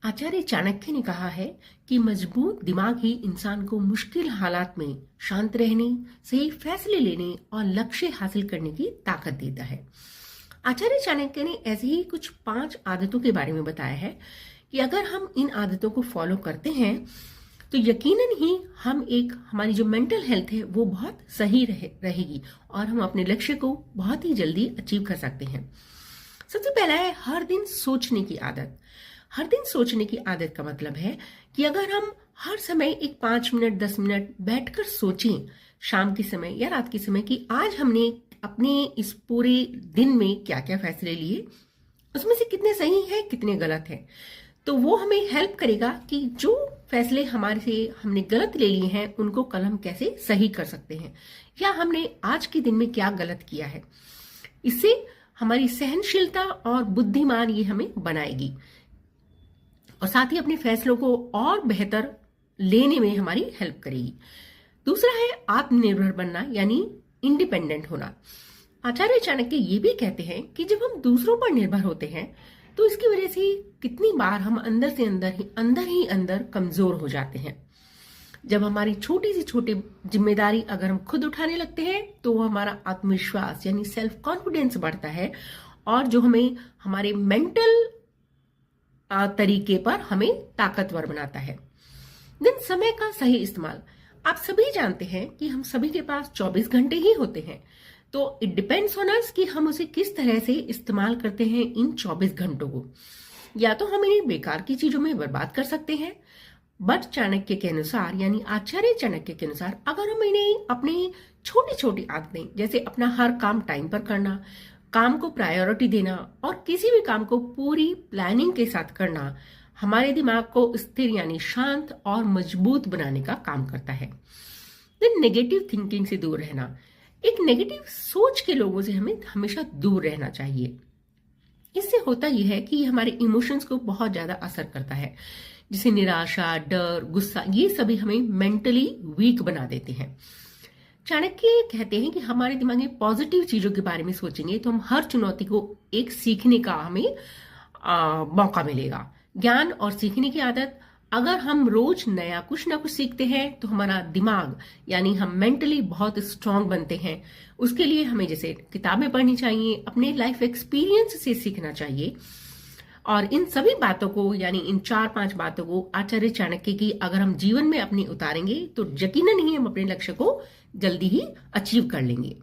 आचार्य चाणक्य ने कहा है कि मजबूत दिमाग ही इंसान को मुश्किल हालात में शांत रहने, सही फैसले लेने और लक्ष्य हासिल करने की ताकत देता है। आचार्य चाणक्य ने ऐसे ही कुछ 5 आदतों के बारे में बताया है कि अगर हम इन आदतों को फॉलो करते हैं तो यकीनन ही हमारी जो मेंटल हेल्थ है वो बहुत सही रहेगी और हम अपने लक्ष्य को बहुत ही जल्दी अचीव कर सकते हैं। सबसे पहला है हर दिन सोचने की आदत। हर दिन सोचने की आदत का मतलब है कि अगर हम हर समय एक 5 मिनट 10 मिनट बैठकर सोचें, शाम के समय या रात के समय, कि आज हमने अपने इस पूरे दिन में क्या क्या फैसले लिए, उसमें से कितने सही हैं कितने गलत हैं, तो वो हमें हेल्प करेगा कि जो फैसले हमने गलत ले लिए हैं उनको कल हम कैसे सही कर सकते हैं, या हमने आज के दिन में क्या गलत किया है। इससे हमारी सहनशीलता और बुद्धिमान ये हमें बनाएगी और साथ ही अपने फैसलों को और बेहतर लेने में हमारी हेल्प करेगी। दूसरा है आत्मनिर्भर बनना, यानी इंडिपेंडेंट होना। आचार्य चाणक्य ये भी कहते हैं कि जब हम दूसरों पर निर्भर होते हैं तो इसकी वजह से कितनी बार हम अंदर से अंदर कमजोर हो जाते हैं। जब हमारी छोटी से छोटी जिम्मेदारी अगर हम खुद उठाने लगते हैं तो हमारा आत्मविश्वास यानी सेल्फ कॉन्फिडेंस बढ़ता है और जो हमें हमारे मेंटल तरीके पर हमें ताकतवर बनाता है। दिन समय का सही इस्तेमाल। आप सभी जानते हैं कि हम सभी के पास 24 घंटे ही होते हैं, तो इट डिपेंड्स ऑन अस कि हम उसे किस तरह से इस्तेमाल करते हैं इन 24 घंटों को। या तो हम इन्हें बेकार की चीजों में बर्बाद कर सकते हैं, बट चाणक्य के अनुसार यानी आचार्य चाणक्य के अनुसार अगर हम इन्हें अपनी छोटी छोटी आदतें, जैसे अपना हर काम टाइम पर करना, काम को प्रायोरिटी देना और किसी भी काम को पूरी प्लानिंग के साथ करना, हमारे दिमाग को स्थिर यानी शांत और मजबूत बनाने का काम करता है। देन नेगेटिव थिंकिंग से दूर रहना। एक नेगेटिव सोच के लोगों से हमें हमेशा दूर रहना चाहिए। इससे होता यह है कि हमारे इमोशंस को बहुत ज्यादा असर करता है, जैसे निराशा, डर, गुस्सा, ये सभी हमें मेंटली वीक बना देते हैं। चाणक्य कहते हैं कि हमारे दिमाग में पॉजिटिव चीजों के बारे में सोचेंगे तो हम हर चुनौती को एक सीखने का हमें मौका मिलेगा। ज्ञान और सीखने की आदत। अगर हम रोज नया कुछ ना कुछ सीखते हैं तो हमारा दिमाग यानी हम मेंटली बहुत स्ट्रांग बनते हैं। उसके लिए हमें जैसे किताबें पढ़नी चाहिए, अपने लाइफ एक्सपीरियंस से सीखना चाहिए। और इन सभी बातों को यानी इन 4-5 बातों को आचार्य चाणक्य की अगर हम जीवन में अपनी उतारेंगे तो यकीनन ही हम अपने लक्ष्य को जल्दी ही अचीव कर लेंगे।